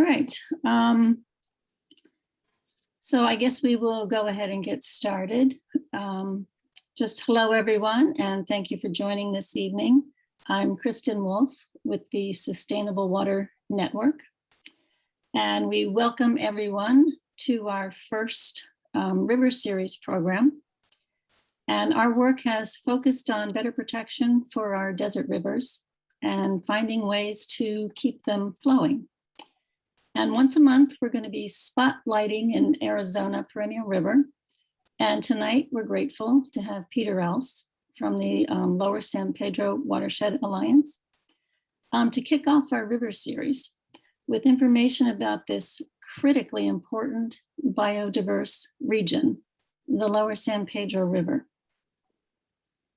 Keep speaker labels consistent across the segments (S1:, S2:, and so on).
S1: right. So I guess we will go ahead and get started. Just hello, everyone, and thank you for joining this evening. I'm Kristen Wolf with the Sustainable Water Network, and we welcome everyone to our first River Series program. And our work has focused on better protection for our desert rivers and finding ways to keep them flowing. And once a month, we're going to be spotlighting an Arizona perennial river. And tonight, we're grateful to have Peter Else from the Lower San Pedro Watershed Alliance to kick off our river series with information about this critically important biodiverse region, the Lower San Pedro River.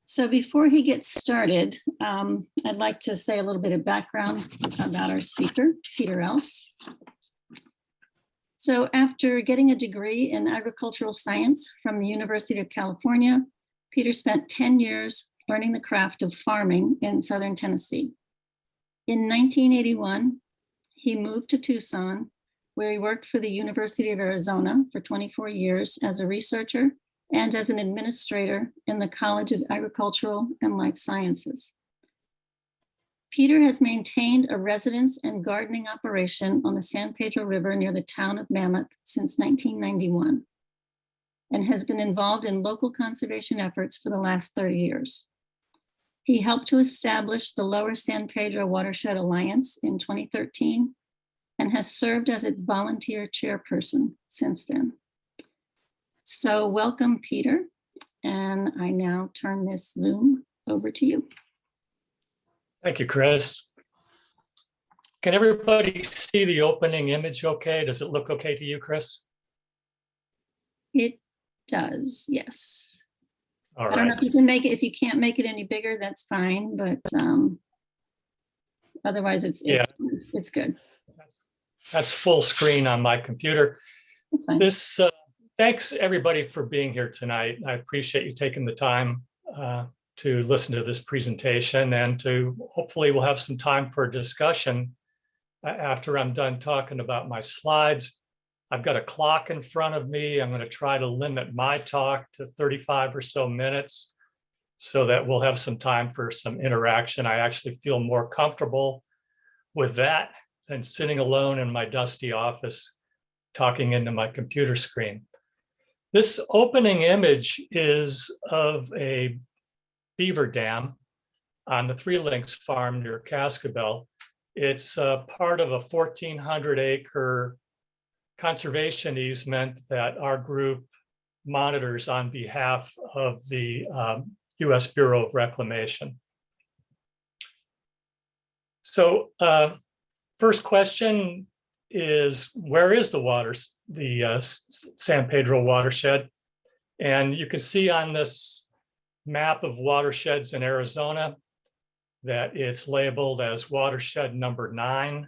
S1: So before he gets started, I'd like to say a little bit of background about our speaker, Peter Else. So after getting a degree in agricultural science from the University of California, Peter spent 10 years learning the craft of farming in Southern Tennessee. In 1981, he moved to Tucson, where he worked for the University of Arizona for 24 years as a researcher and as an administrator in the College of Agricultural and Life Sciences. Peter has maintained a residence and gardening operation on the San Pedro River near the town of Mammoth since 1991, and has been involved in local conservation efforts for the last 30 years. He helped to establish the Lower San Pedro Watershed Alliance in 2013 and has served as its volunteer chairperson since then. So welcome, Peter, and I now turn this Zoom over to you.
S2: Thank you, Chris. Can everybody see the opening image okay? Does it look okay to you, Chris?
S1: It does, yes.
S2: All right.
S1: I don't know if you can make it, if you can't make it any bigger, that's fine, but otherwise it's good.
S2: That's full screen on my computer.
S1: That's fine.
S2: Thanks everybody for being here tonight. I appreciate you taking the time to listen to this presentation, and to hopefully we'll have some time for discussion after I'm done talking about my slides. I've got a clock in front of me. I'm going to try to limit my talk to 35 or so minutes so that we'll have some time for some interaction. I actually feel more comfortable with that than sitting alone in my dusty office talking into my computer screen. This opening image is of a beaver dam on the Three Links farm near Cascabel. It's part of a 1,400-acre conservation easement that our group monitors on behalf of the U.S. Bureau of Reclamation. So first question is, where is the San Pedro watershed? And you can see on this map of watersheds in Arizona that it's labeled as watershed number 9.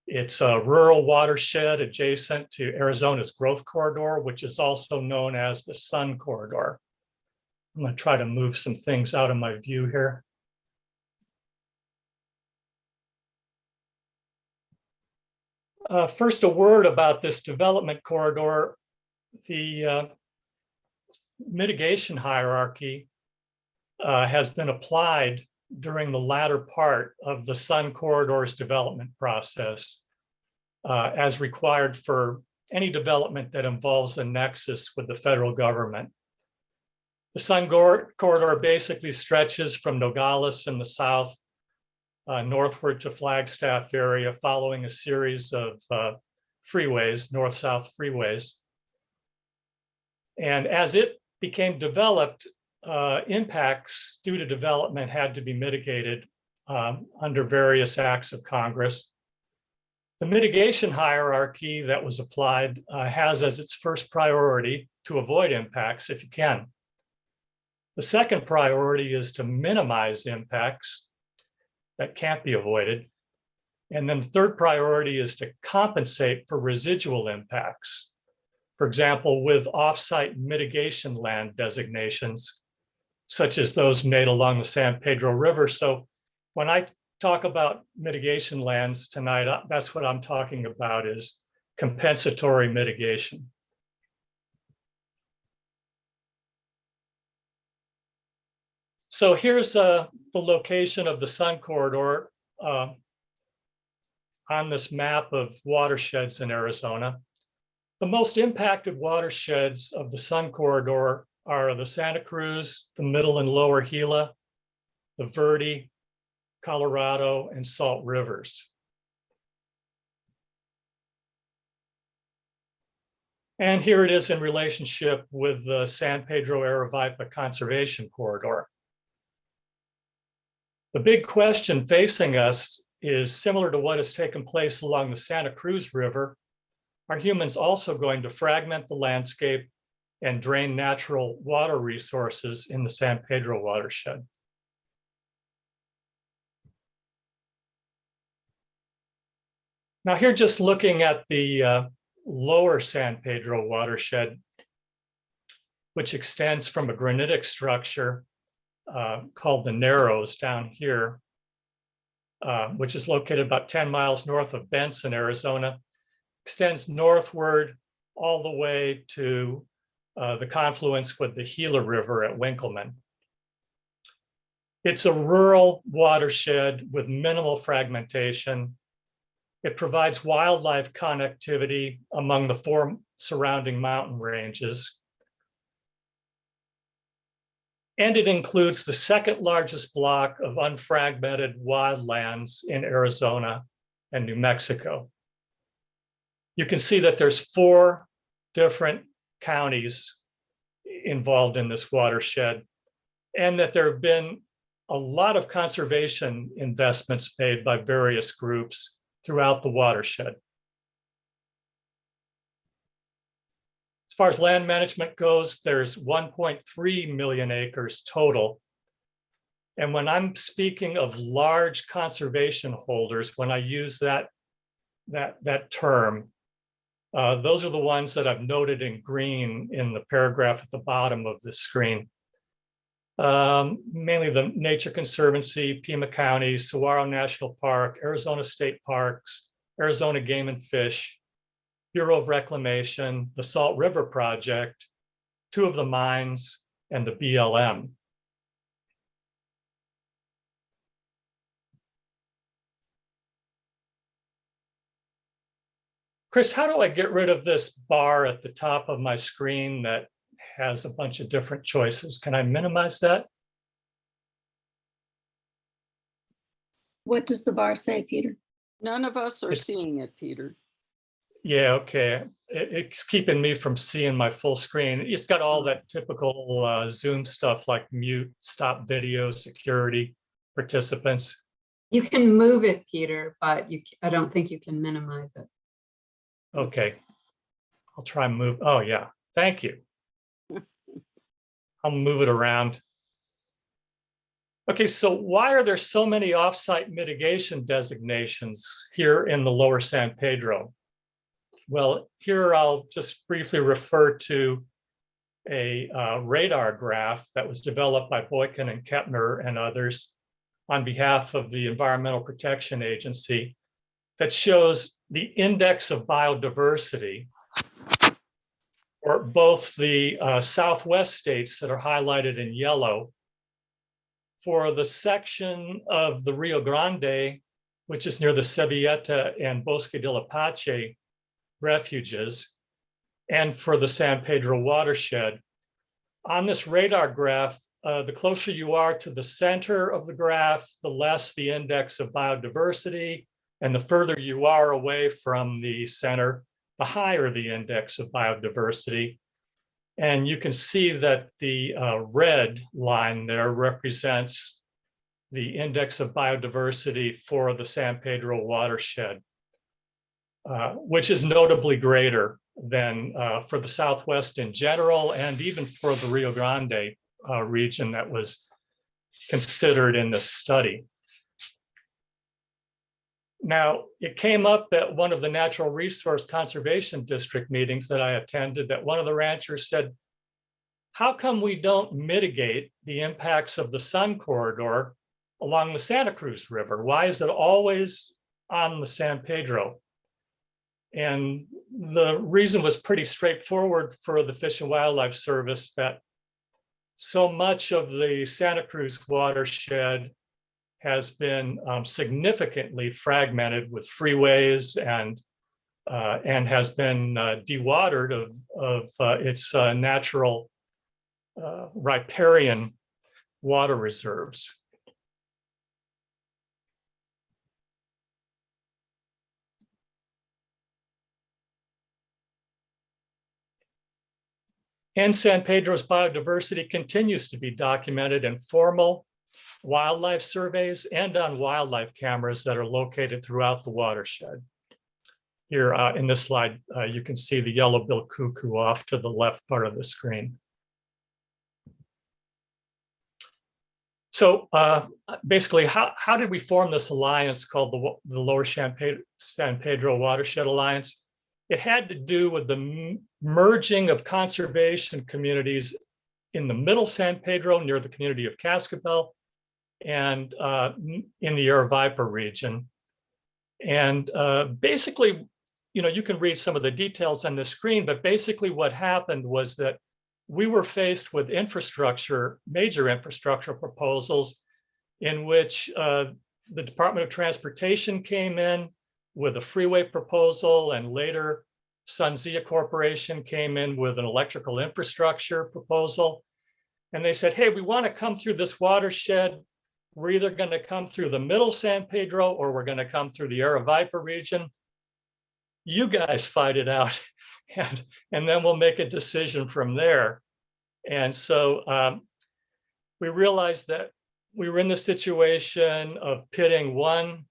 S2: It's a rural watershed adjacent to Arizona's growth corridor, which is also known as the Sun Corridor. I'm going to try to move some things out of my view here. First, a word about this development corridor. The mitigation hierarchy has been applied during the latter part of the Sun Corridor's development process as required for any development that involves a nexus with the federal government. The Sun Corridor basically stretches from Nogales in the south northward to Flagstaff area, following a series of freeways, north-south freeways. And as it became developed, impacts due to development had to be mitigated under various acts of Congress. The mitigation hierarchy that was applied has as its first priority to avoid impacts if you can. The second priority is to minimize impacts that can't be avoided. And then the third priority is to compensate for residual impacts. For example, with off-site mitigation land designations, such as those made along the San Pedro River. So when I talk about mitigation lands tonight, that's what I'm talking about, is compensatory mitigation. So here's the location of the Sun Corridor on this map of watersheds in Arizona. The most impacted watersheds of the Sun Corridor are the Santa Cruz, the Middle and Lower Gila, the Verde, Colorado, and Salt Rivers. And here it is in relationship with the San Pedro Aravaipa Conservation Corridor. The big question facing us is similar to what has taken place along the Santa Cruz River. Are humans also going to fragment the landscape and drain natural water resources in the San Pedro watershed? Now here, just looking at the lower San Pedro watershed, which extends from a granitic structure called the Narrows down here, which is located about 10 miles north of Benson, Arizona, extends northward all the way to the confluence with the Gila River at Winkleman. It's a rural watershed with minimal fragmentation. It provides wildlife connectivity among the 4 surrounding mountain ranges. And it includes the second largest block of unfragmented wildlands in Arizona and New Mexico. You can see that there's 4 different counties involved in this watershed, and that there have been a lot of conservation investments made by various groups throughout the watershed. As far as land management goes, there's 1.3 million acres total. And when I'm speaking of large conservation holders, when I use that term, those are the ones that I've noted in green in the paragraph at the bottom of the screen. Mainly the Nature Conservancy, Pima County, Saguaro National Park, Arizona State Parks, Arizona Game and Fish, Bureau of Reclamation, the Salt River Project, 2 of the mines, and the BLM. Chris, how do I get rid of this bar at the top of my screen that has a bunch of different choices? Can I minimize that?
S1: What does the bar say, Peter?
S3: None of us are seeing it, Peter.
S2: Yeah, okay. It's keeping me from seeing my full screen. It's got all that typical Zoom stuff like mute, stop video, security, participants.
S4: You can move it, Peter, but I don't think you can minimize it.
S2: Okay, I'll try and move. Oh yeah, thank you. I'll move it around. Okay, so why are there so many offsite mitigation designations here in the lower San Pedro? Well, here I'll just briefly refer to a radar graph that was developed by Boykin and Kepner and others on behalf of the Environmental Protection Agency that shows the index of biodiversity for both the Southwest states that are highlighted in yellow, for the section of the Rio Grande, which is near the Cebieta and Bosque del Apache refuges, and for the San Pedro watershed. On this radar graph, the closer you are to the center of the graph, the less the index of biodiversity, and the further you are away from the center, the higher the index of biodiversity. And you can see that the red line there represents the index of biodiversity for the San Pedro watershed, which is notably greater than for the Southwest in general, and even for the Rio Grande region that was considered in this study. Now, it came up at one of the Natural Resource Conservation District meetings that I attended that one of the ranchers said, how come we don't mitigate the impacts of the Sun Corridor along the Santa Cruz River? Why is it always on the San Pedro? And the reason was pretty straightforward for the Fish and Wildlife Service, that so much of the Santa Cruz watershed has been significantly fragmented with freeways and has been dewatered of its natural riparian water reserves. And San Pedro's biodiversity continues to be documented in formal wildlife surveys and on wildlife cameras that are located throughout the watershed. Here in this slide, you can see the yellow-billed cuckoo off to the left part of the screen. So basically, how did we form this alliance called the Lower San Pedro Watershed Alliance? It had to do with the merging of conservation communities in the middle San Pedro near the community of Cascabel and in the Aravaipa region. And basically, you can read some of the details on the screen, but basically what happened was that we were faced with major infrastructure proposals in which the Department of Transportation came in with a freeway proposal, and later SunZia Corporation came in with an electrical infrastructure proposal. And they said, hey, we want to come through this watershed. We're either going to come through the middle San Pedro or we're going to come through the Aravaipa region. You guys fight it out, and then we'll make a decision from there. And so we realized that we were in the situation of pitting one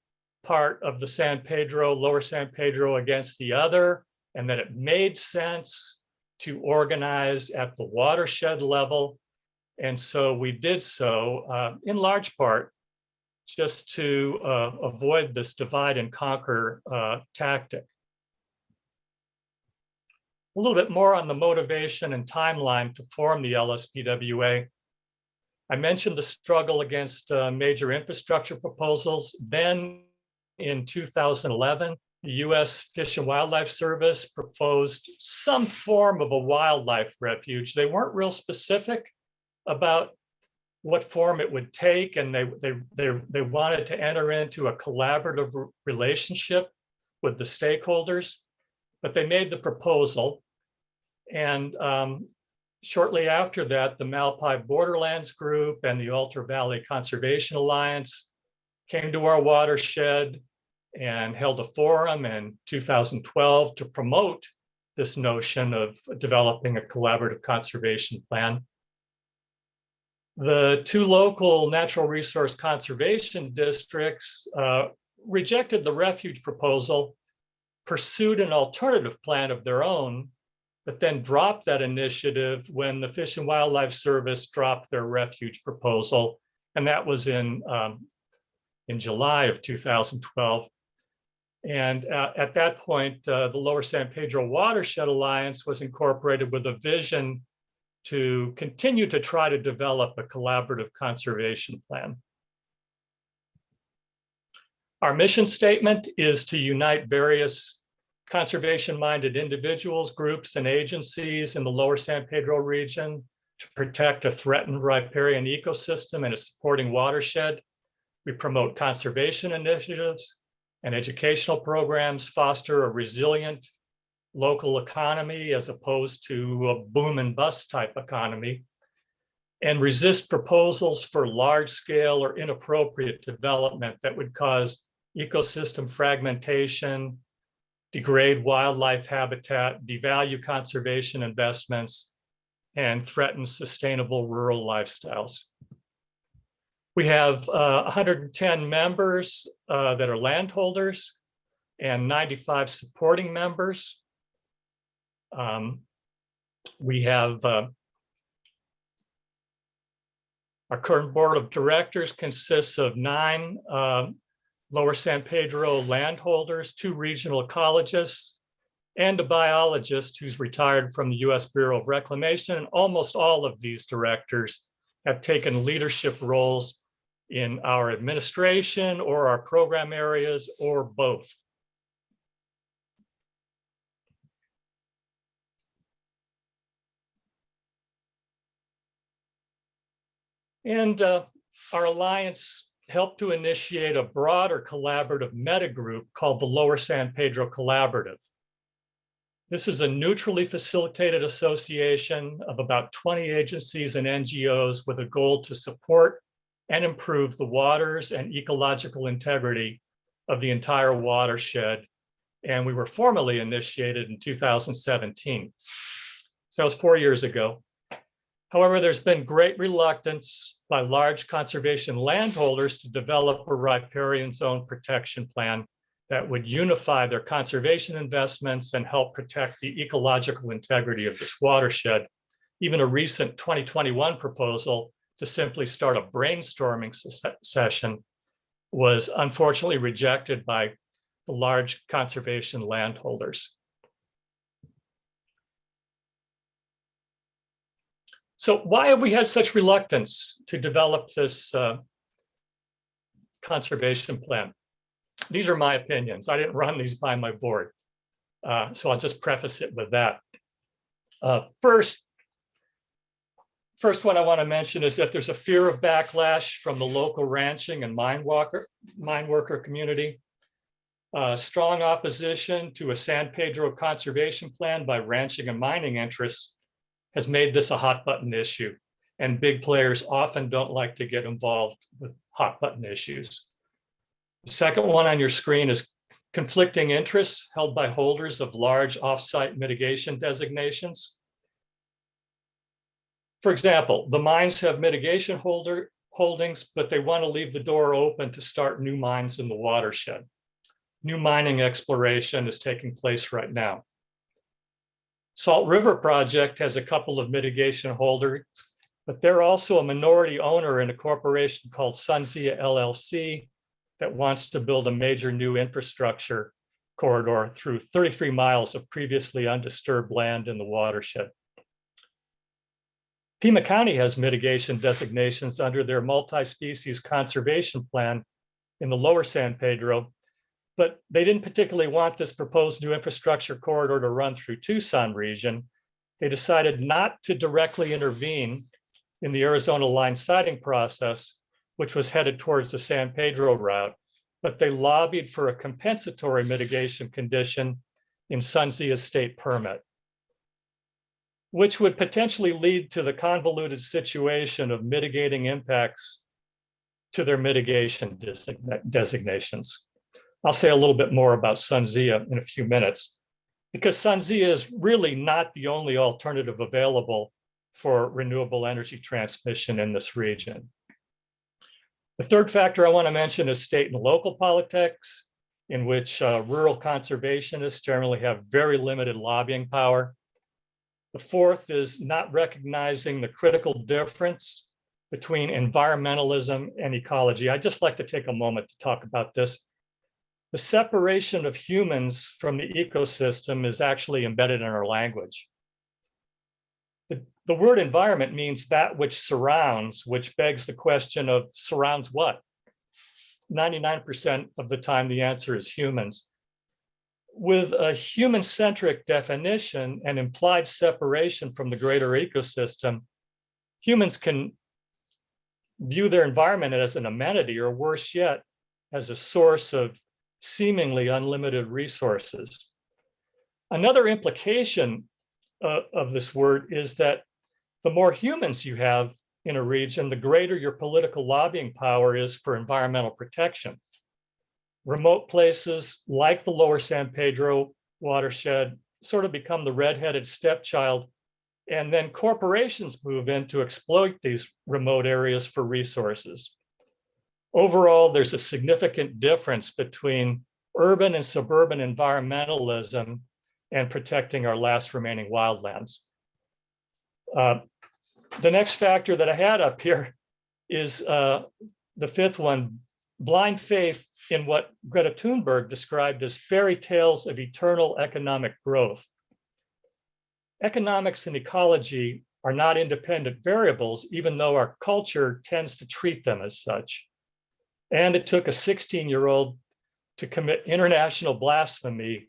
S2: part of the San Pedro, Lower San Pedro against the other, and that it made sense to organize at the watershed level. And so we did so in large part just to avoid this divide and conquer tactic. A little bit more on the motivation and timeline to form the LSPWA. I mentioned the struggle against major infrastructure proposals. Then in 2011, the US Fish and Wildlife Service proposed some form of a wildlife refuge. They weren't real specific about what form it would take, and they wanted to enter into a collaborative relationship with the stakeholders, but they made the proposal. And shortly after that, the Malpai Borderlands Group and the Altar Valley Conservation Alliance came to our watershed and held a forum in 2012 to promote this notion of developing a collaborative conservation plan. The two local natural resource conservation districts rejected the refuge proposal, pursued an alternative plan of their own, but then dropped that initiative when the Fish and Wildlife Service dropped their refuge proposal. And that was in July of 2012. And at that point, the Lower San Pedro Watershed Alliance was incorporated with a vision to continue to try to develop a collaborative conservation plan. Our mission statement is to unite various conservation-minded individuals, groups, and agencies in the Lower San Pedro region to protect a threatened riparian ecosystem and a supporting watershed. We promote conservation initiatives and educational programs, foster a resilient local economy as opposed to a boom and bust type economy, and resist proposals for large-scale or inappropriate development that would cause ecosystem fragmentation, degrade wildlife habitat, devalue conservation investments, and threaten sustainable rural lifestyles. We have 110 members that are landholders and 95 supporting members. We have our current board of directors consists of 9 Lower San Pedro landholders, 2 regional ecologists, and a biologist who's retired from the US Bureau of Reclamation. And almost all of these directors have taken leadership roles in our administration or our program areas or both. And our alliance helped to initiate a broader collaborative meta group called the Lower San Pedro Collaborative. This is a neutrally facilitated association of about 20 agencies and NGOs with a goal to support and improve the waters and ecological integrity of the entire watershed. And we were formally initiated in 2017. So that was 4 years ago. However, there's been great reluctance by large conservation landholders to develop a riparian zone protection plan that would unify their conservation investments and help protect the ecological integrity of this watershed. Even a recent 2021 proposal to simply start a brainstorming session was unfortunately rejected by the large conservation landholders. So why have we had such reluctance to develop this conservation plan? These are my opinions. I didn't run these by my board. So I'll just preface it with that. First one I want to mention is that there's a fear of backlash from the local ranching and mine worker community. Strong opposition to a San Pedro conservation plan by ranching and mining interests has made this a hot button issue. And big players often don't like to get involved with hot button issues. The second one on your screen is conflicting interests held by holders of large off-site mitigation designations. For example, the mines have mitigation holdings, but they want to leave the door open to start new mines in the watershed. New mining exploration is taking place right now. Salt River Project has a couple of mitigation holders, but they're also a minority owner in a corporation called SunZia LLC that wants to build a major new infrastructure corridor through 33 miles of previously undisturbed land in the watershed. Pima County has mitigation designations under their multi-species conservation plan in the Lower San Pedro, but they didn't particularly want this proposed new infrastructure corridor to run through Tucson region. They decided not to directly intervene in the Arizona line siting process, which was headed towards the San Pedro route, but they lobbied for a compensatory mitigation condition in SunZia's state permit, which would potentially lead to the convoluted situation of mitigating impacts to their mitigation designations. I'll say a little bit more about SunZia in a few minutes, because SunZia is really not the only alternative available for renewable energy transmission in this region. The third factor I want to mention is state and local politics, in which rural conservationists generally have very limited lobbying power. The fourth is not recognizing the critical difference between environmentalism and ecology. I'd just like to take a moment to talk about this. The separation of humans from the ecosystem is actually embedded in our language. The word environment means that which surrounds, which begs the question of surrounds what? 99% of the time, the answer is humans. With a human-centric definition and implied separation from the greater ecosystem, humans can view their environment as an amenity, or worse yet, as a source of seemingly unlimited resources. Another implication of this word is that the more humans you have in a region, the greater your political lobbying power is for environmental protection. Remote places like the Lower San Pedro watershed sort of become the redheaded stepchild, and then corporations move in to exploit these remote areas for resources. Overall, there's a significant difference between urban and suburban environmentalism and protecting our last remaining wildlands. The next factor that I had up here is the fifth one, blind faith in what Greta Thunberg described as fairy tales of eternal economic growth. Economics and ecology are not independent variables, even though our culture tends to treat them as such. And it took a 16-year-old to commit international blasphemy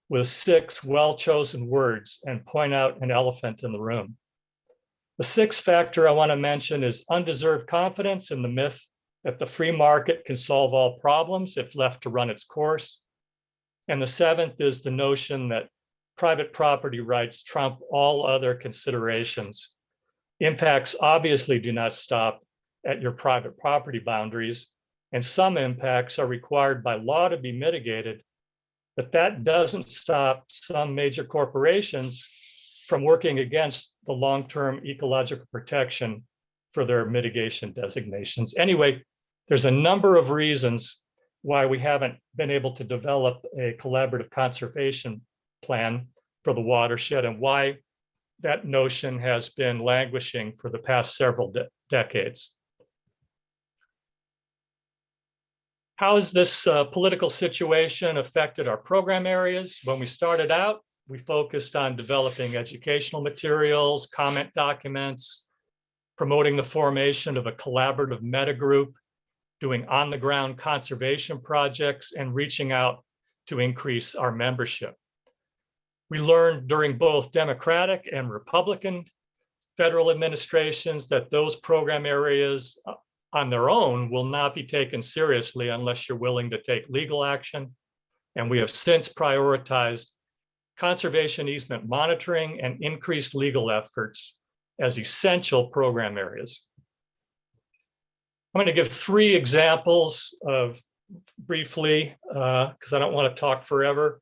S2: with 6 well-chosen words and point out an elephant in the room. The 6th factor I want to mention is undeserved confidence in the myth that the free market can solve all problems if left to run its course. And the 7th is the notion that private property rights trump all other considerations. Impacts obviously do not stop at your private property boundaries, and some impacts are required by law to be mitigated, but that doesn't stop some major corporations from working against the long-term ecological protection for their mitigation designations. Anyway, there's a number of reasons why we haven't been able to develop a collaborative conservation plan for the watershed and why that notion has been languishing for the past several decades. How has this political situation affected our program areas? When we started out, we focused on developing educational materials, comment documents, promoting the formation of a collaborative meta group, doing on-the-ground conservation projects, and reaching out to increase our membership. We learned during both Democratic and Republican federal administrations that those program areas on their own will not be taken seriously unless you're willing to take legal action. And we have since prioritized conservation easement monitoring and increased legal efforts as essential program areas. I'm going to give 3 examples of briefly, because I don't want to talk forever,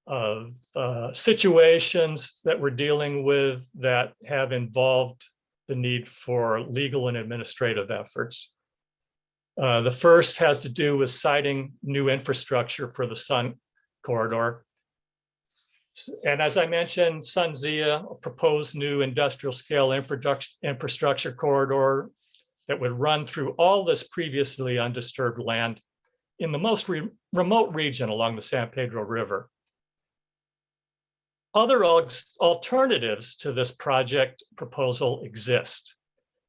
S2: of situations that we're dealing with that have involved the need for legal and administrative efforts. The first has to do with siting new infrastructure for the Sun corridor. And as I mentioned, SunZia, a proposed new industrial scale infrastructure corridor that would run through all this previously undisturbed land in the most remote region along the San Pedro River. Other alternatives to this project proposal exist,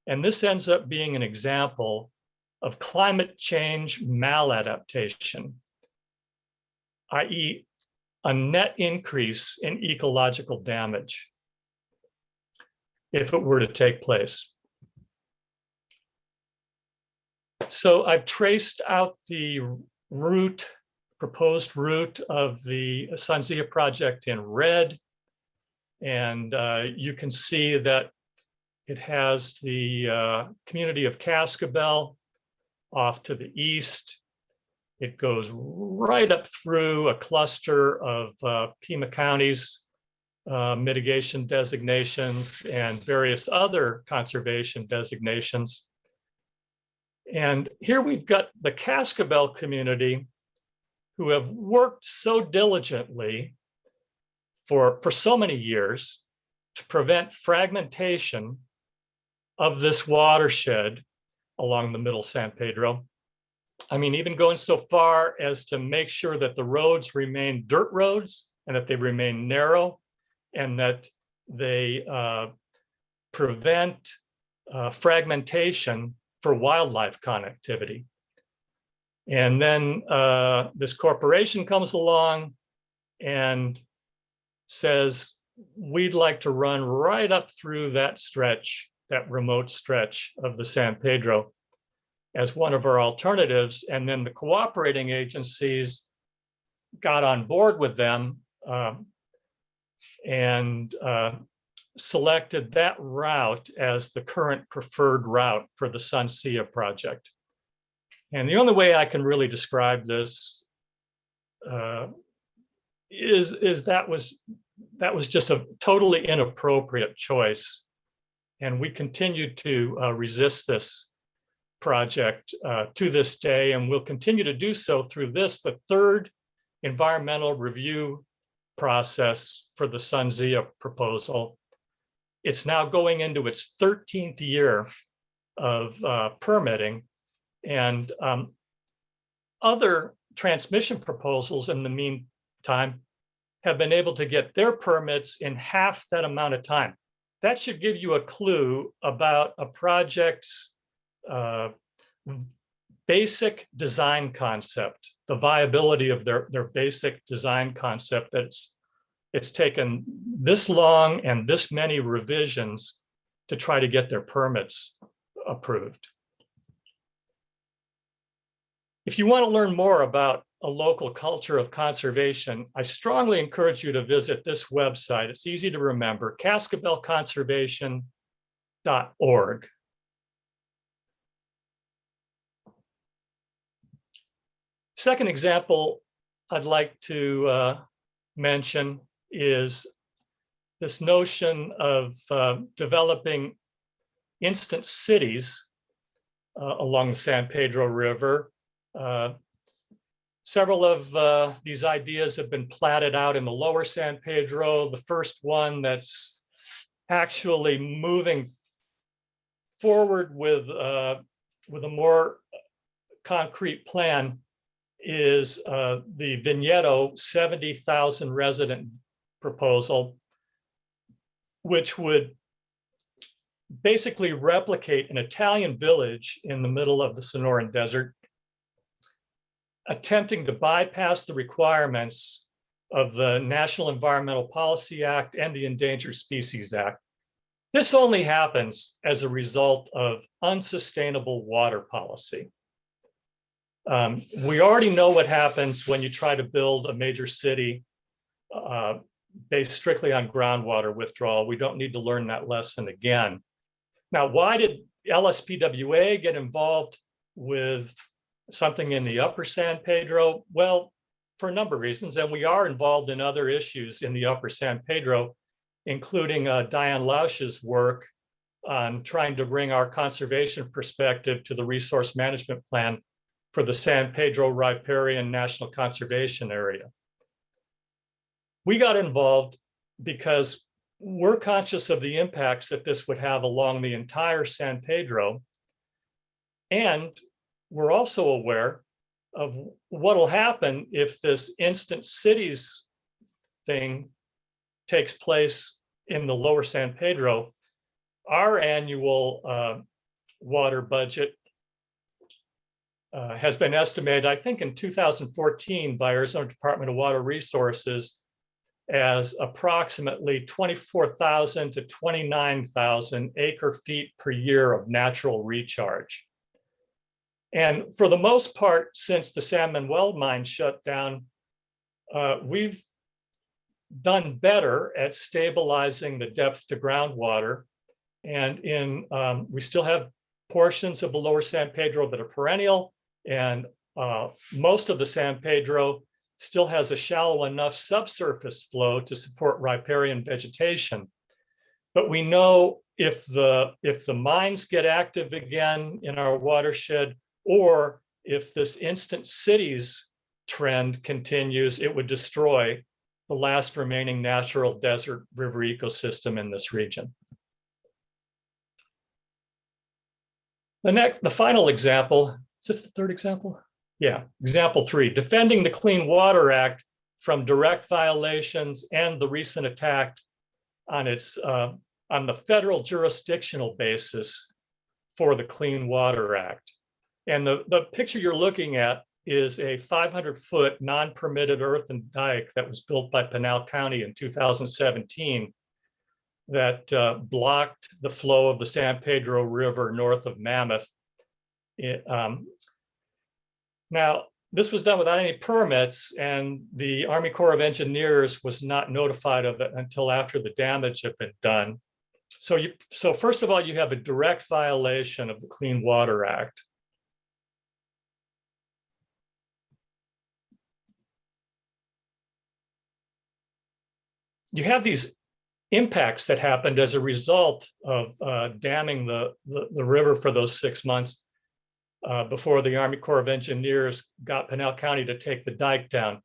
S2: and this ends up being an example of climate change maladaptation, i.e., a net increase in ecological damage if it were to take place. So I've traced out the proposed route of the SunZia project in red. And you can see that it has the community of Cascabel off to the east. It goes right up through a cluster of Pima County's mitigation designations and various other conservation designations. And here we've got the Cascabel community who have worked so diligently for so many years to prevent fragmentation of this watershed along the middle San Pedro. I mean, even going so far as to make sure that the roads remain dirt roads and that they remain narrow and that they prevent fragmentation for wildlife connectivity. And then this corporation comes along and says, we'd like to run right up through that stretch, that remote stretch of the San Pedro as one of our alternatives. And then the cooperating agencies got on board with them and selected that route as the current preferred route for the SunZia project. And the only way I can really describe this is that was just a totally inappropriate choice. And we continue to resist this project to this day, and we'll continue to do so through this, the 3rd environmental review process for the SunZia proposal. It's now going into its 13th year of permitting, and other transmission proposals in the meantime have been able to get their permits in half that amount of time. That should give you a clue about a project's basic design concept, the viability of their basic design concept, it's taken this long and this many revisions to try to get their permits approved. If you want to learn more about a local culture of conservation, I strongly encourage you to visit this website. It's easy to remember, cascabelconservation.org. Second example I'd like to mention is this notion of developing instant cities along the San Pedro River. Several of these ideas have been platted out in the lower San Pedro. The first one that's actually moving forward with a more concrete plan is the Vigneto 70,000 resident proposal, which would basically replicate an Italian village in the middle of the Sonoran Desert, attempting to bypass the requirements of the National Environmental Policy Act and the Endangered Species Act. This only happens as a result of unsustainable water policy. We already know what happens when you try to build a major city based strictly on groundwater withdrawal. We don't need to learn that lesson again. Now, why did LSPWA get involved with something in the Upper San Pedro? Well, for a number of reasons, and we are involved in other issues in the Upper San Pedro, including Diane Lausch's work on trying to bring our conservation perspective to the resource management plan for the San Pedro Riparian National Conservation Area. We got involved because we're conscious of the impacts that this would have along the entire San Pedro. And we're also aware of what will happen if this instant cities thing takes place in the lower San Pedro. Our annual water budget has been estimated, I think in 2014 by Arizona Department of Water Resources as approximately 24,000 to 29,000 acre feet per year of natural recharge. And for the most part, since the San Manuel mine shut down, we've done better at stabilizing the depth to groundwater. And we still have portions of the lower San Pedro that are perennial, and most of the San Pedro still has a shallow enough subsurface flow to support riparian vegetation. But we know if the mines get active again in our watershed, or if this instant cities trend continues, it would destroy the last remaining natural desert river ecosystem in this region. The final example, is this the third example? Yeah, example 3, defending the Clean Water Act from direct violations and the recent attack on the federal jurisdictional basis for the Clean Water Act. And the picture you're looking at is a 500-foot non-permitted earthen dike that was built by Pinal County in 2017 that blocked the flow of the San Pedro River north of Mammoth. Now, this was done without any permits, and the Army Corps of Engineers was not notified of it until after the damage had been done. So first of all, you have a direct violation of the Clean Water Act. You have these impacts that happened as a result of damming the river for those 6 months before the Army Corps of Engineers got Pinal County to take the dike down.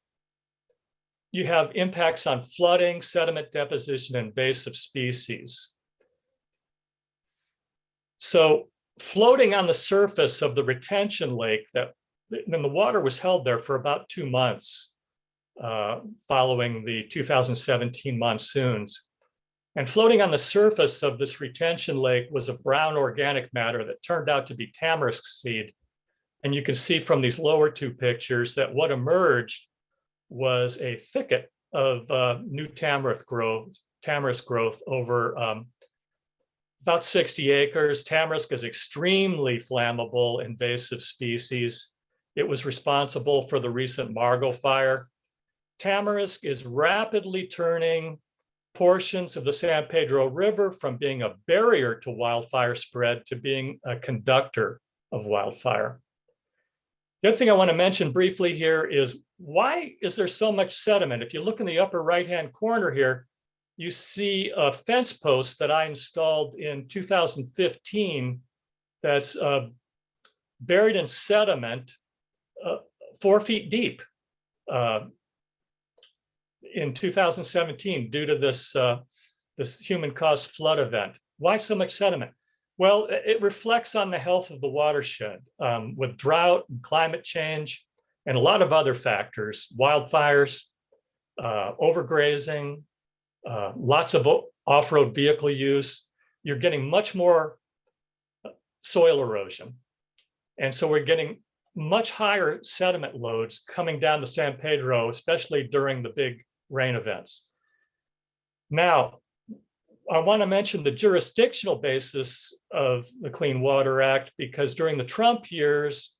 S2: You have impacts on flooding, sediment deposition, and invasive species. So floating on the surface of the retention lake, and the water was held there for about 2 months following the 2017 monsoons. And floating on the surface of this retention lake was a brown organic matter that turned out to be tamarisk seed And you can see from these lower two pictures that what emerged was a thicket of new tamarisk growth over about 60 acres. Tamarisk is extremely flammable invasive species. It was responsible for the recent Margo fire. Tamarisk is rapidly turning portions of the San Pedro River from being a barrier to wildfire spread to being a conductor of wildfire. The other thing I want to mention briefly here is, why is there so much sediment? If you look in the upper right-hand corner here, you see a fence post that I installed in 2015 that's buried in sediment 4 feet deep in 2017 due to this human-caused flood event. Why so much sediment? Well, it reflects on the health of the watershed with drought and climate change and a lot of other factors, wildfires, overgrazing, lots of off-road vehicle use. You're getting much more soil erosion. And so we're getting much higher sediment loads coming down the San Pedro, especially during the big rain events. Now, I want to mention the jurisdictional basis of the Clean Water Act, because during the Trump years,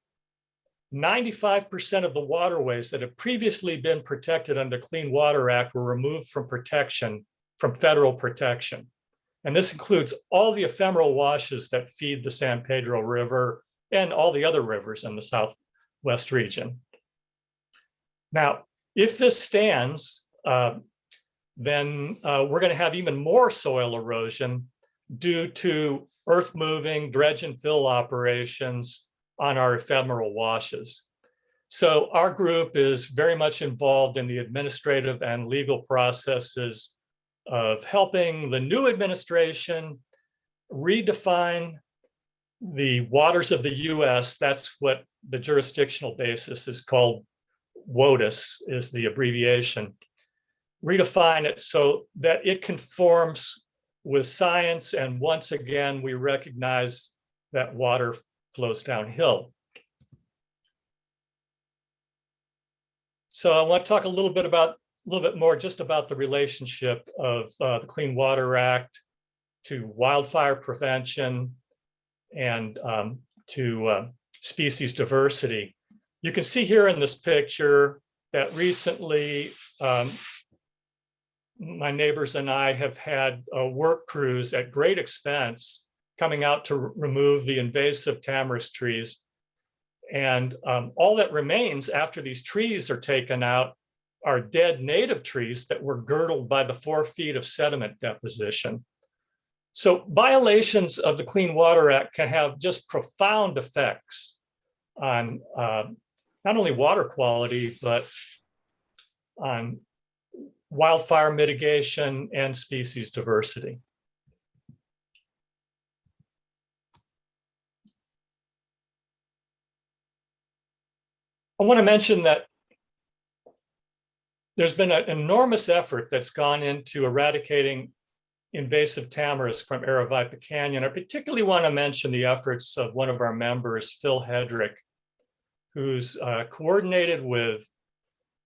S2: 95% of the waterways that have previously been protected under the Clean Water Act were removed from protection, from federal protection. And this includes all the ephemeral washes that feed the San Pedro River and all the other rivers in the Southwest region. Now, if this stands, then we're going to have even more soil erosion due to earth moving, dredge and fill operations on our ephemeral washes. So our group is very much involved in the administrative and legal processes of helping the new administration redefine the waters of the US. That's what the jurisdictional basis is called. WOTUS is the abbreviation. Redefine it so that it conforms with science, and once again we recognize that water flows downhill. So I want to talk a little bit more just about the relationship of the Clean Water Act to wildfire prevention and to species diversity. You can see here in this picture that recently my neighbors and I have had work crews at great expense coming out to remove the invasive tamarisk trees. And all that remains after these trees are taken out are dead native trees that were girdled by the 4 feet of sediment deposition. So violations of the Clean Water Act can have just profound effects on not only water quality, but on wildfire mitigation and species diversity. I want to mention that there's been an enormous effort that's gone into eradicating invasive tamarisk from Aravaipa Canyon. I particularly want to mention the efforts of one of our members, Phil Hedrick, who's coordinated with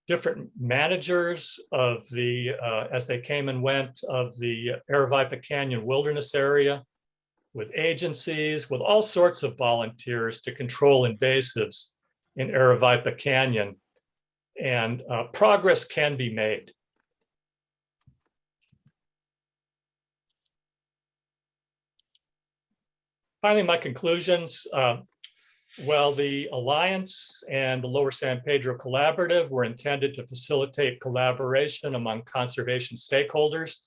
S2: different managers of the, as they came and went, of the Aravaipa Canyon wilderness area, with agencies, with all sorts of volunteers to control invasives in Aravaipa Canyon. And progress can be made. Finally, my conclusions. Well, the Alliance and the Lower San Pedro Collaborative were intended to facilitate collaboration among conservation stakeholders.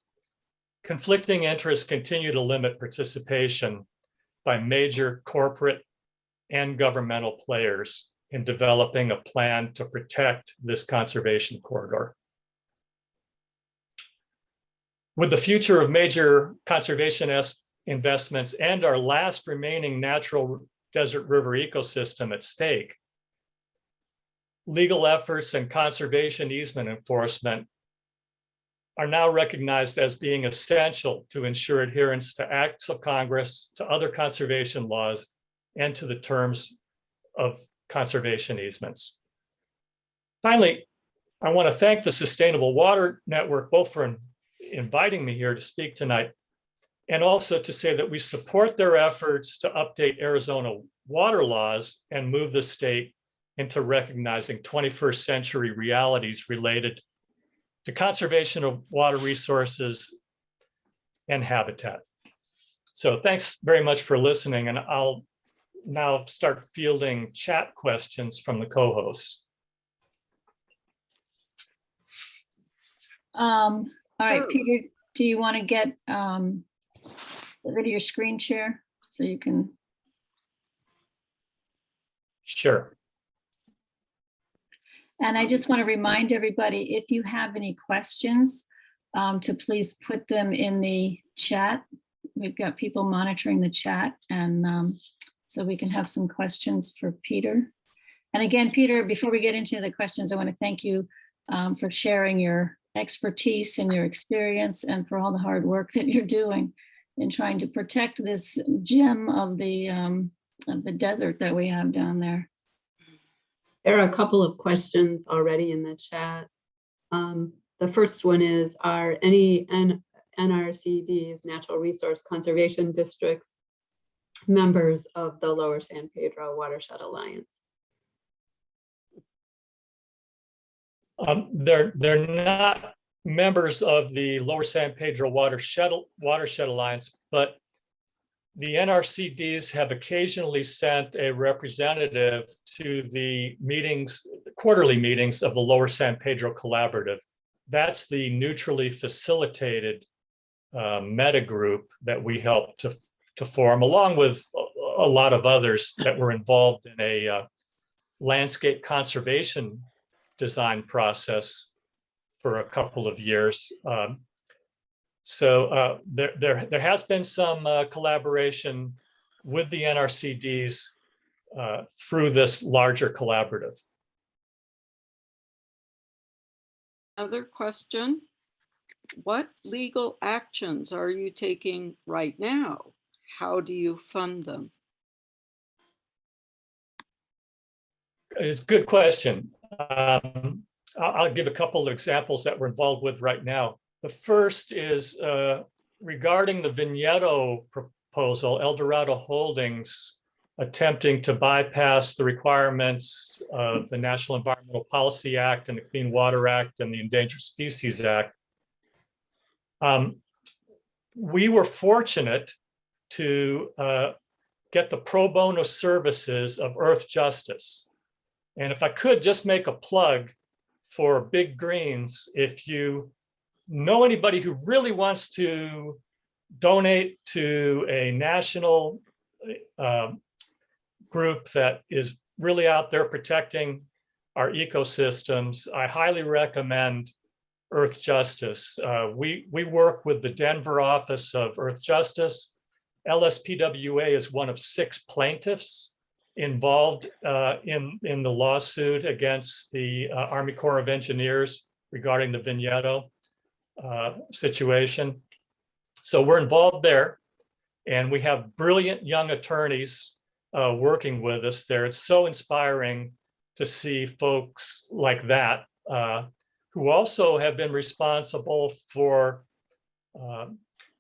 S2: Conflicting interests continue to limit participation by major corporate and governmental players in developing a plan to protect this conservation corridor. With the future of major conservation investments and our last remaining natural desert river ecosystem at stake, legal efforts and conservation easement enforcement are now recognized as being essential to ensure adherence to acts of Congress, to other conservation laws, and to the terms of conservation easements. Finally, I want to thank the Sustainable Water Network both for inviting me here to speak tonight, and also to say that we support their efforts to update Arizona water laws and move the state into recognizing 21st century realities related to conservation of water resources and habitat. So thanks very much for listening, and I'll now start fielding chat questions from the co-hosts.
S1: All right,
S3: Sure.
S1: Peter, do you want to get rid of your screen share so you can?
S2: Sure.
S1: And I just want to remind everybody, if you have any questions, to please put them in the chat. We've got people monitoring the chat, and so we can have some questions for Peter. And again, Peter, before we get into the questions, I want to thank you for sharing your expertise and your experience, and for all the hard work that you're doing in trying to protect this gem of the desert that we have down there.
S4: There are a couple of questions already in the chat. The first one is, are any NRCDs, Natural Resource Conservation Districts, members of the Lower San Pedro Watershed Alliance?
S2: They're not members of the Lower San Pedro Watershed Alliance, but the NRCDs have occasionally sent a representative to the meetings, quarterly meetings of the Lower San Pedro Collaborative. That's the neutrally facilitated meta group that we helped to form, along with a lot of others that were involved in a landscape conservation design process for a couple of years. So there has been some collaboration with the NRCDs through this larger collaborative.
S3: Another question. What legal actions are you taking right now? How do you fund them?
S2: It's a good question. I'll give a couple of examples that we're involved with right now. The first is regarding the Vigneto proposal, Eldorado Holdings attempting to bypass the requirements of the National Environmental Policy Act and the Clean Water Act and the Endangered Species Act. We were fortunate to get the pro bono services of Earth Justice. And if I could just make a plug for Big Greens, if you know anybody who really wants to donate to a national group that is really out there protecting our ecosystems, I highly recommend Earth Justice. We work with the Denver office of Earth Justice. LSPWA is one of 6 plaintiffs involved in the lawsuit against the Army Corps of Engineers regarding the Vigneto situation. So we're involved there, and we have brilliant young attorneys working with us there. It's so inspiring to see folks like that who also have been responsible for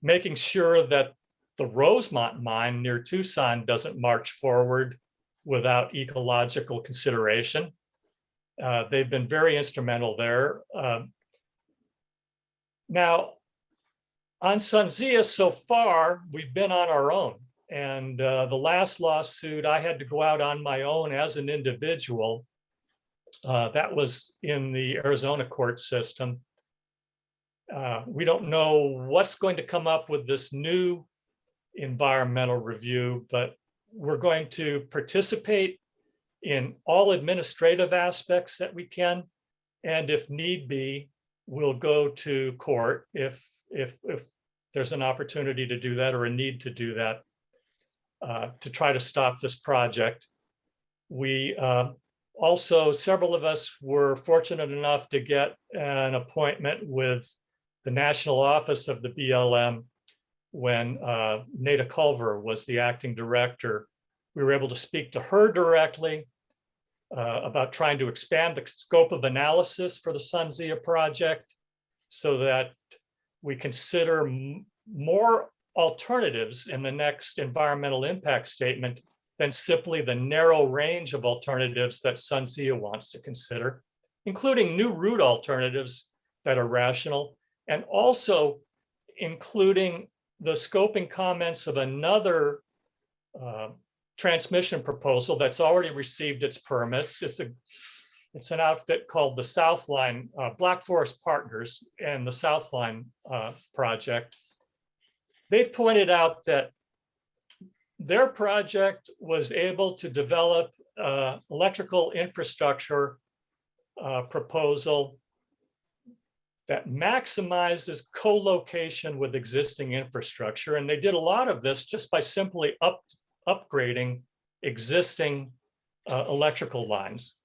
S2: making sure that the Rosemont mine near Tucson doesn't march forward without ecological consideration. They've been very instrumental there. Now, on SunZia so far, we've been on our own. And the last lawsuit, I had to go out on my own as an individual. That was in the Arizona court system. We don't know what's going to come up with this new environmental review, but we're going to participate in all administrative aspects that we can. And if need be, we'll go to court if there's an opportunity to do that or a need to do that to try to stop this project. We also, several of us were fortunate enough to get an appointment with the national office of the BLM when Nada Culver was the acting director. We were able to speak to her directly about trying to expand the scope of analysis for the SunZia project so that we consider more alternatives in the next environmental impact statement than simply the narrow range of alternatives that SunZia wants to consider, including new route alternatives that are rational, and also including the scoping comments of another transmission proposal that's already received its permits. It's an outfit called the Southline, Black Forest Partners and the Southline project. They've pointed out that their project was able to develop electrical infrastructure proposal that maximizes co-location with existing infrastructure. And they did a lot of this just by simply upgrading existing electrical lines.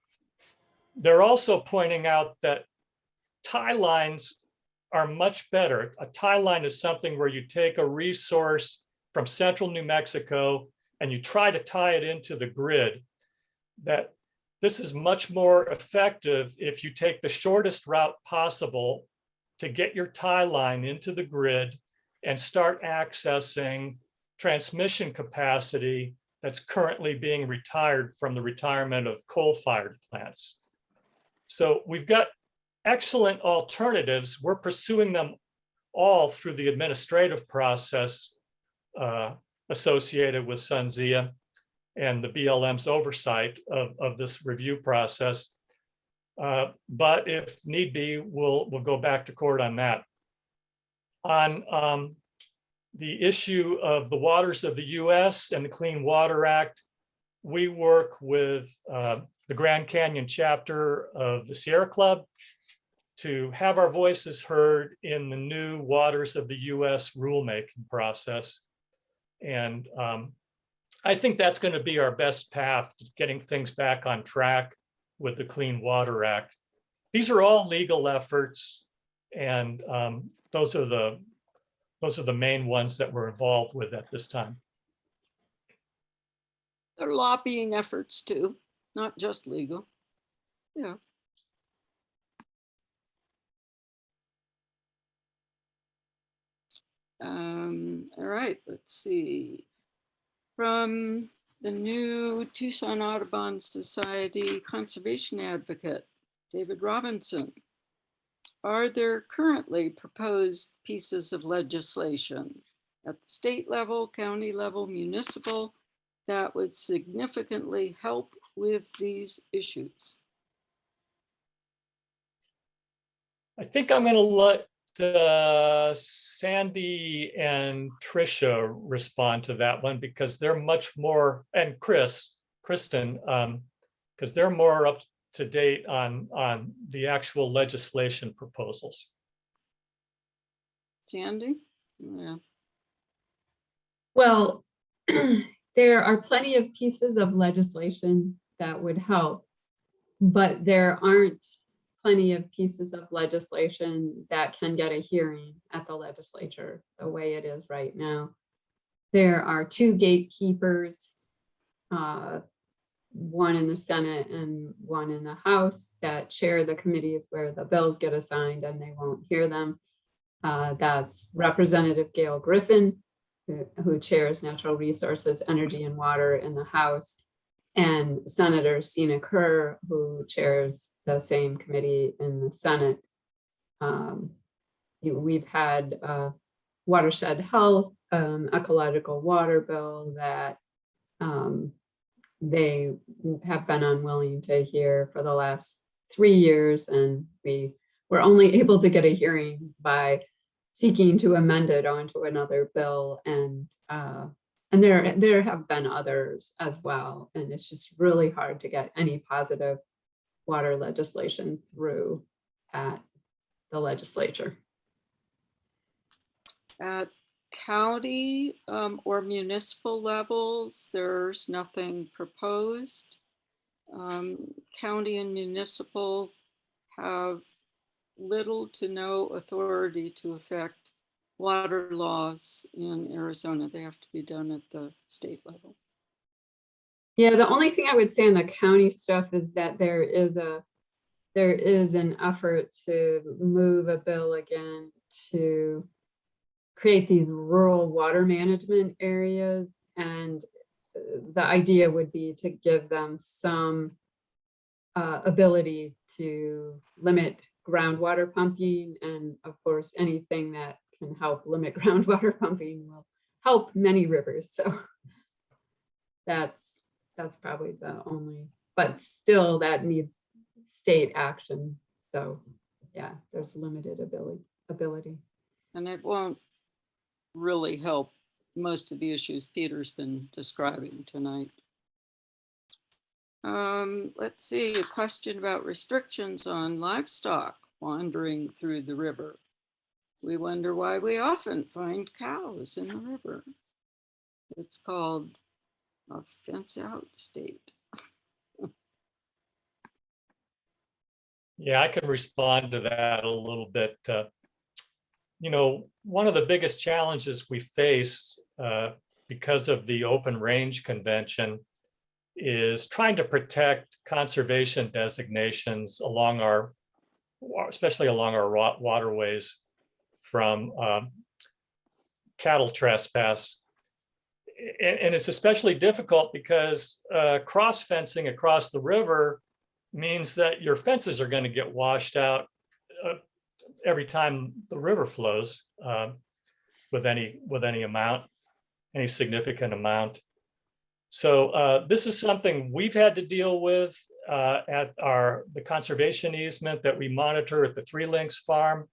S2: They're also pointing out that tie lines are much better. A tie line is something where you take a resource from central New Mexico and you try to tie it into the grid. That this is much more effective if you take the shortest route possible to get your tie line into the grid and start accessing transmission capacity that's currently being retired from the retirement of coal-fired plants. So we've got excellent alternatives. We're pursuing them all through the administrative process associated with SunZia and the BLM's oversight of this review process. But if need be, we'll go back to court on that. On the issue of the waters of the US and the Clean Water Act, we work with the Grand Canyon chapter of the Sierra Club to have our voices heard in the new waters of the US rulemaking process. And I think that's going to be our best path to getting things back on track with the Clean Water Act. These are all legal efforts, and those are the main ones that we're involved with at this time.
S3: They're lobbying efforts too, not just legal. Yeah. All right, let's see. From the new Tucson Audubon Society conservation advocate, David Robinson. Are there currently proposed pieces of legislation at the state level, county level, municipal, that would significantly help with these issues?
S2: I think I'm going to let Sandy and Tricia respond to that one because they're much more, and Kristen, because they're more up to date on the actual legislation proposals.
S3: Sandy? Yeah.
S4: Well, there are plenty of pieces of legislation that would help, but there aren't plenty of pieces of legislation that can get a hearing at the legislature the way it is right now. There are two gatekeepers, one in the Senate and one in the House, that chair the committees where the bills get assigned and they won't hear them. That's Representative Gail Griffin, who chairs Natural Resources, Energy and Water in the House, and Senator Sina Kerr, who chairs the same committee in the Senate. We've had Watershed Health, ecological water bill that they have been unwilling to hear for the last 3 years, and we were only able to get a hearing by seeking to amend it onto another bill, and there have been others as well, and it's just really hard to get any positive water legislation through at the legislature.
S3: At county or municipal levels, there's nothing proposed. County and municipal have little to no authority to affect water laws in Arizona. They have to be done at the state level.
S4: Yeah, the only thing I would say on the county stuff is that there is an effort to move a bill again to create these rural water management areas. And the idea would be to give them some ability to limit groundwater pumping. And of course, anything that can help limit groundwater pumping will help many rivers. So that's probably the only, but still that needs state action. So yeah, there's limited ability.
S3: And it won't really help most of the issues Peter's been describing tonight. Let's see, a question about restrictions on livestock wandering through the river. We wonder why we often find cows in the river. It's called a fence out state.
S2: Yeah, I can respond to that a little bit. One of the biggest challenges we face because of the Open Range Convention is trying to protect conservation designations along especially along our waterways from cattle trespass. And it's especially difficult because cross fencing across the river means that your fences are going to get washed out every time the river flows with any significant amount. So this is something we've had to deal with at the conservation easement that we monitor at the Three Links farm.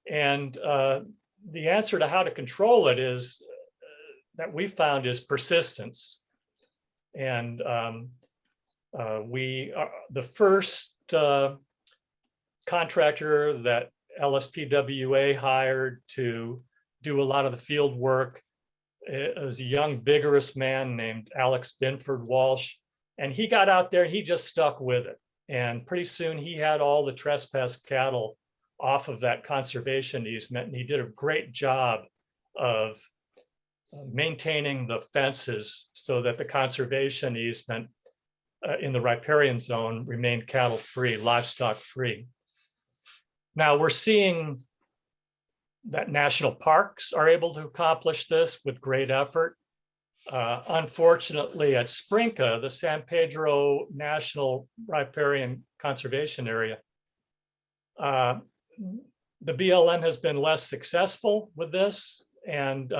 S2: And the answer to how to control it is that we found is persistence. And we are the first contractor that LSPWA hired to do a lot of the field work. It was a young, vigorous man named Alex Binford Walsh. And he got out there and he just stuck with it. And pretty soon he had all the trespass cattle off of that conservation easement. And he did a great job of maintaining the fences so that the conservation easement in the riparian zone remained cattle free, livestock free. Now we're seeing that national parks are able to accomplish this with great effort. Unfortunately, at Sprinka, the San Pedro National Riparian Conservation Area, the BLM has been less successful with this. And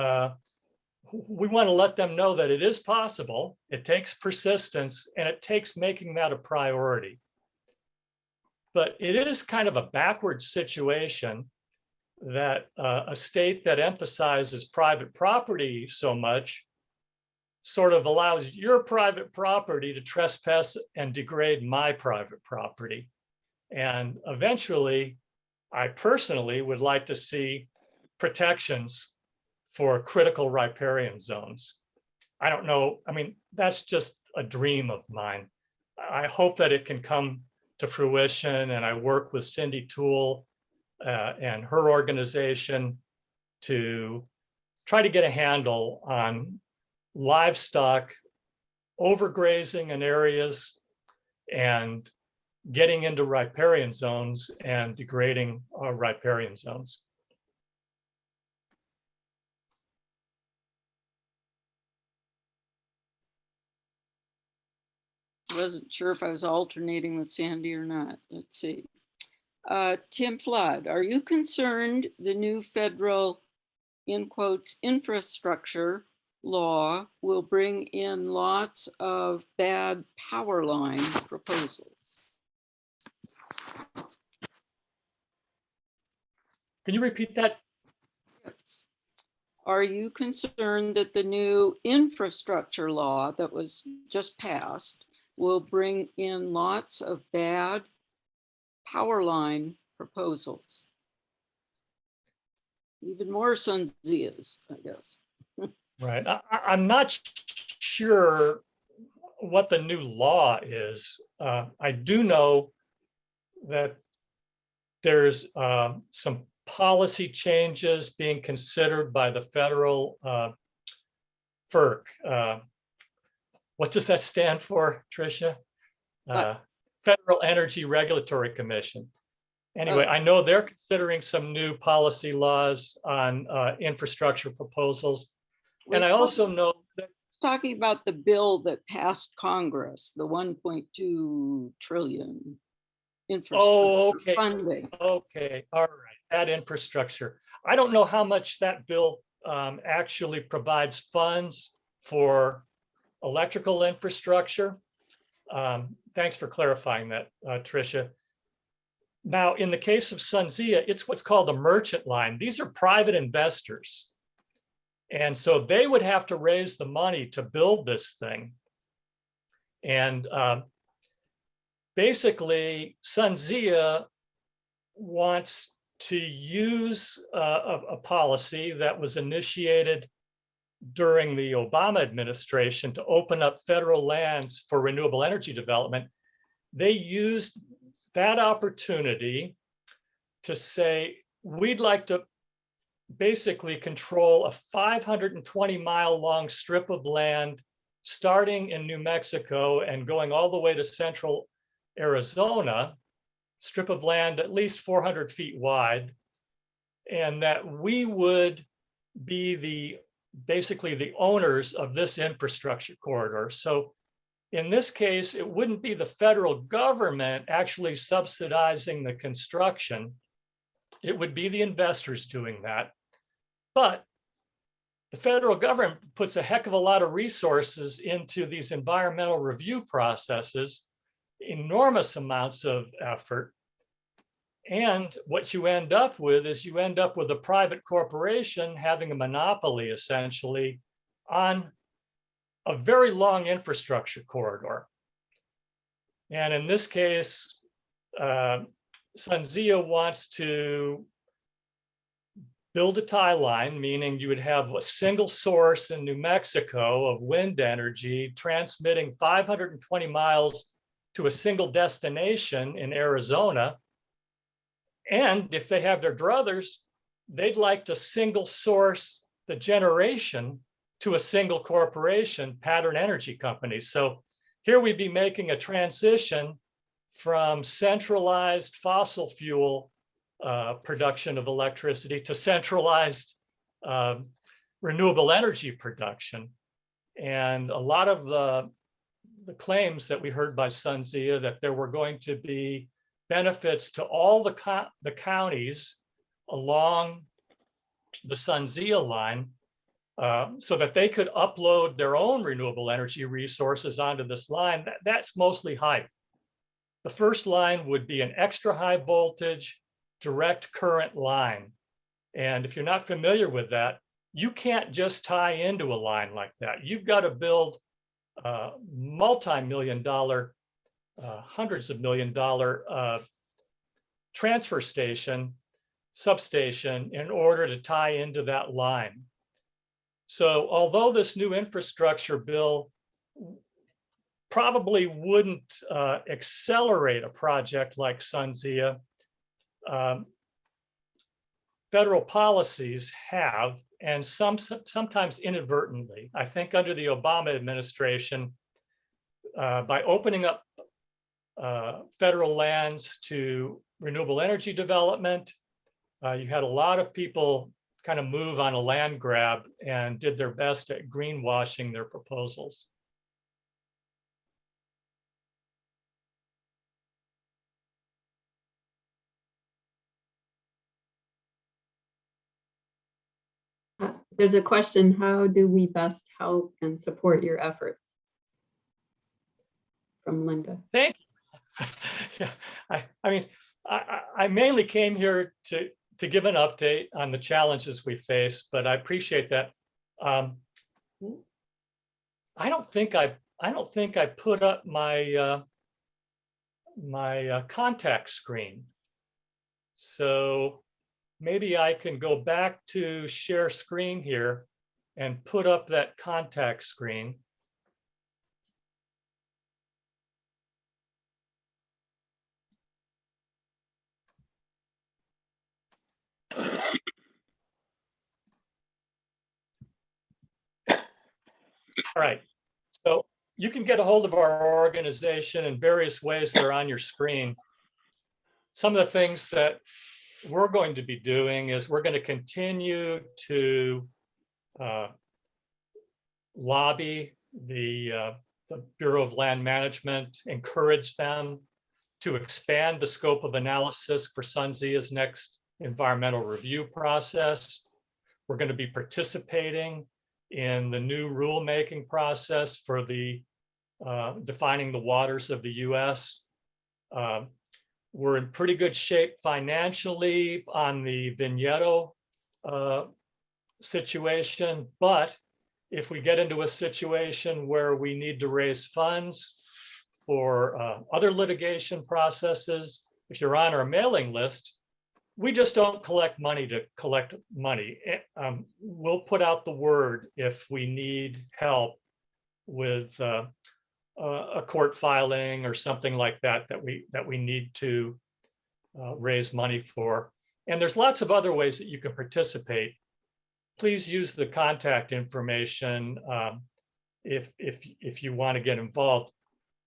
S2: we want to let them know that it is possible. It takes persistence and it takes making that a priority. But it is kind of a backwards situation that a state that emphasizes private property so much sort of allows your private property to trespass and degrade my private property. And eventually, I personally would like to see protections for critical riparian zones. I don't know, I mean, that's just a dream of mine. I hope that it can come to fruition, and I work with Cindy Toole and her organization to try to get a handle on livestock overgrazing in areas and getting into riparian zones and degrading riparian zones.
S3: Wasn't sure if I was alternating with Sandy or not. Let's see. Tim Flood, are you concerned the new federal, in quotes, infrastructure law will bring in lots of bad power line proposals?
S2: Can you repeat that?
S3: Yes. Are you concerned that the new infrastructure law that was just passed will bring in lots of bad power line proposals? Even more SunZias, I guess.
S2: Right. I'm not sure what the new law is. I do know that there's some policy changes being considered by the federal FERC, what does that stand for, Tricia?
S3: What?
S2: Federal Energy Regulatory Commission. Anyway,
S3: Oh.
S2: I know they're considering some new policy laws on infrastructure proposals. And I also know that
S3: Talking about the bill that passed Congress, the 1.2 trillion infrastructure funding.
S2: Okay, all right, that infrastructure. I don't know how much that bill actually provides funds for electrical infrastructure. Thanks for clarifying that, Tricia. Now, in the case of SunZia, it's what's called a merchant line. These are private investors. And so they would have to raise the money to build this thing. And basically, SunZia wants to use a policy that was initiated during the Obama administration to open up federal lands for renewable energy development. They used that opportunity to say, we'd like to basically control a 520-mile long strip of land starting in New Mexico and going all the way to central Arizona, strip of land at least 400 feet wide, and that we would be basically the owners of this infrastructure corridor. So in this case, it wouldn't be the federal government actually subsidizing the construction. It would be the investors doing that. But the federal government puts a heck of a lot of resources into these environmental review processes, enormous amounts of effort. And what you end up with is you end up with a private corporation having a monopoly essentially on a very long infrastructure corridor. And in this case, SunZia wants to build a tie line, meaning you would have a single source in New Mexico of wind energy transmitting 520 miles to a single destination in Arizona. And if they have their druthers, they'd like to single source the generation to a single corporation, Pattern Energy Company. So here we'd be making a transition from centralized fossil fuel production of electricity to centralized renewable energy production. And a lot of the claims that we heard by SunZia that there were going to be benefits to all the counties along the SunZia line so that they could upload their own renewable energy resources onto this line. That's mostly hype. The first line would be an extra high voltage direct current line. And if you're not familiar with that, you can't just tie into a line like that. You've got to build multi-million dollar, hundreds of $1 million transfer station, substation in order to tie into that line. So although this new infrastructure bill probably wouldn't accelerate a project like SunZia, federal policies have, and sometimes inadvertently. I think under the Obama administration, by opening up federal lands to renewable energy development, you had a lot of people kind of move on a land grab and did their best at greenwashing their proposals.
S4: There's a question, how do we best help and support your efforts? From Linda.
S2: Thank you. Yeah, I mean, I mainly came here to give an update on the challenges we face, but I appreciate that. I don't think I put up my my contact screen. So maybe I can go back to share screen here and put up that contact screen. All right, so you can get a hold of our organization in various ways that are on your screen. Some of the things that we're going to be doing is we're going to continue to lobby the Bureau of Land Management, encourage them to expand the scope of analysis for SunZia's next environmental review process. We're going to be participating in the new rulemaking process for the defining the waters of the US. We're in pretty good shape financially on the Vigneto situation, but if we get into a situation where we need to raise funds for other litigation processes, if you're on our mailing list, we just don't collect money to collect money. We'll put out the word if we need help with a court filing or something like that that we need to raise money for. And there's lots of other ways that you can participate. Please use the contact information if you want to get involved.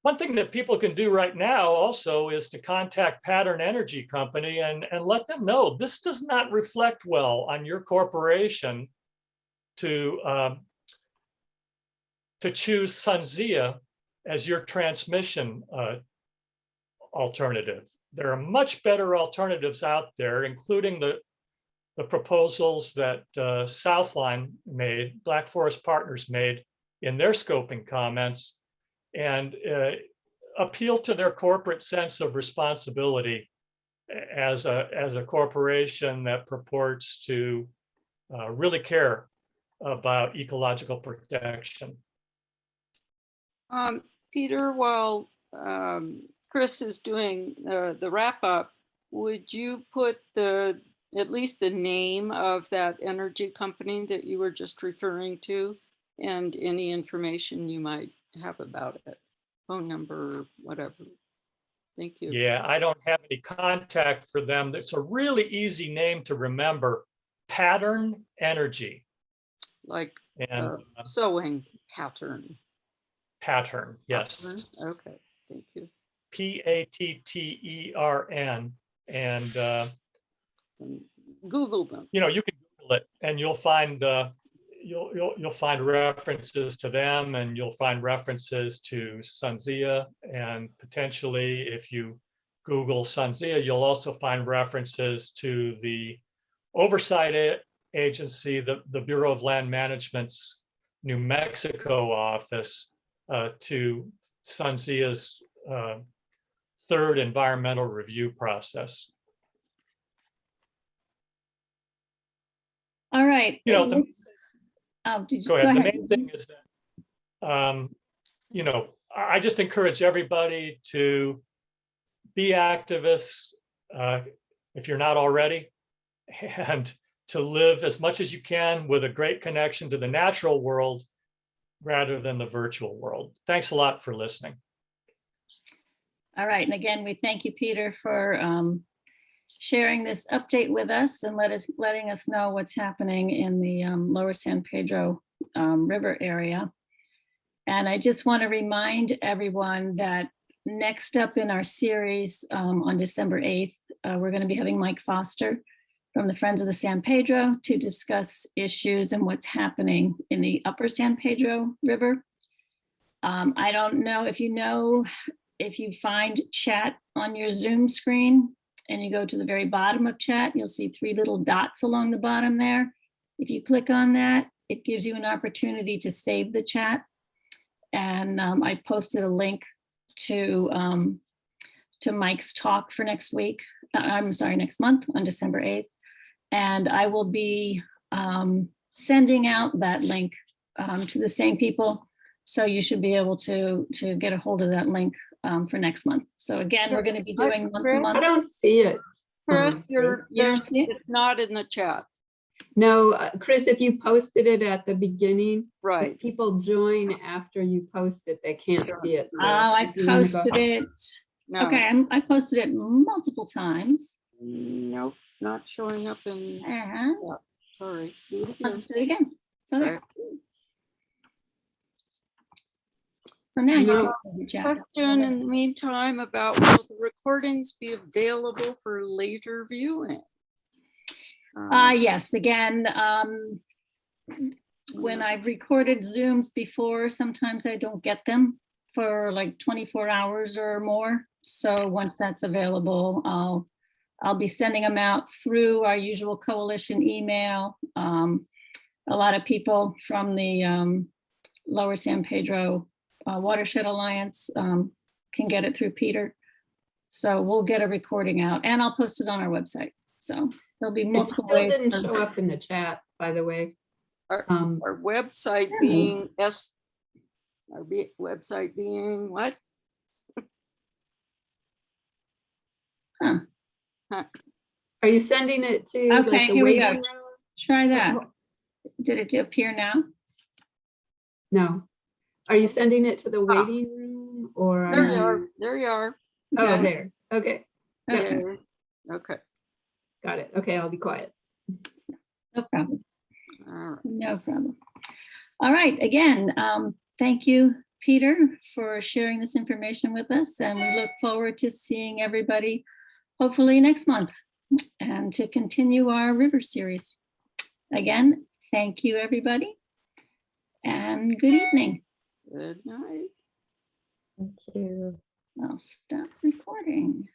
S2: One thing that people can do right now also is to contact Pattern Energy Company and let them know this does not reflect well on your corporation to choose SunZia as your transmission alternative. There are much better alternatives out there, including the proposals that Southline made, Black Forest Partners made in their scoping comments, and appeal to their corporate sense of responsibility as a corporation that purports to really care about ecological protection.
S3: Peter, while Chris is doing the wrap up, would you put at least the name of that energy company that you were just referring to and any information you might have about it, phone number, whatever? Thank you.
S2: Yeah, I don't have any contact for them. It's a really easy name to remember, Pattern Energy.
S3: Like
S2: And
S3: sewing pattern.
S2: Pattern, yes.
S3: Pattern? Okay, thank you.
S2: Pattern. And
S3: Google them.
S2: you can Google it and you'll find you'll find references to them, and you'll find references to SunZia, and potentially if you Google SunZia, you'll also find references to the oversight agency, the Bureau of Land Management's New Mexico office, to SunZia's third environmental review process.
S1: All right.
S2: Go ahead. The main thing is that, I just encourage everybody to be activists if you're not already, and to live as much as you can with a great connection to the natural world rather than the virtual world. Thanks a lot for listening.
S1: All right. And again, we thank you, Peter, for sharing this update with us and letting us know what's happening in the Lower San Pedro River area. And I just want to remind everyone that next up in our series on December 8th, we're going to be having Mike Foster from the Friends of the San Pedro to discuss issues and what's happening in the Upper San Pedro River. I don't know if you find chat on your Zoom screen and you go to the very bottom of chat, you'll see 3 little dots along the bottom there. If you click on that, it gives you an opportunity to save the chat. And I posted a link to Mike's talk for next month on December 8th. And I will be sending out that link to the same people. So you should be able to get a hold of that link for next month. So again, we're going to be doing once a month.
S4: I don't see it.
S3: Chris,
S1: you don't see it?
S3: It's not in the chat.
S4: No, Chris, if you posted it at the beginning,
S3: Right.
S4: if people join after you post it, they can't see it. So
S1: Oh, I
S4: if you wanna go-
S1: posted it.
S3: No.
S1: Okay, I posted it multiple times.
S3: Nope, not showing up in. Sorry. Do it again.
S1: Posted it again. So there.
S3: Right.
S1: For now, you
S4: No.
S1: can close the chat.
S3: Question in the meantime about will the recordings be available for later viewing?
S1: Yes, again, when I've recorded Zooms before, sometimes I don't get them for like 24 hours or more. So once that's available, I'll be sending them out through our usual coalition email. A lot of people from the Lower San Pedro Watershed Alliance can get it through Peter. So we'll get a recording out and I'll post it on our website. So there'll be
S4: It
S1: multiple
S4: still
S1: ways.
S4: didn't
S1: for-
S4: show up in the chat, by the way.
S3: Our website
S1: Yeah.
S3: being website being what?
S1: Huh.
S4: Are you sending it to
S1: Okay,
S4: like the
S1: here we go.
S4: waiting room?
S1: Try that. Did it appear now?
S4: No. Are you sending it to the waiting room or?
S3: There
S4: are
S3: you
S4: you-
S3: are. There you are.
S4: Oh,
S1: Got it.
S4: there. Okay,
S1: Okay,
S3: There. Okay.
S4: got it. Okay, I'll be quiet.
S1: no problem.
S3: All right.
S1: No problem. All right, again, thank you, Peter, for sharing this information with us, and we look forward to seeing everybody hopefully next month and to continue our river series. Again, thank you, everybody, and good evening.
S3: Good night.
S4: Thank you.
S1: I'll stop recording.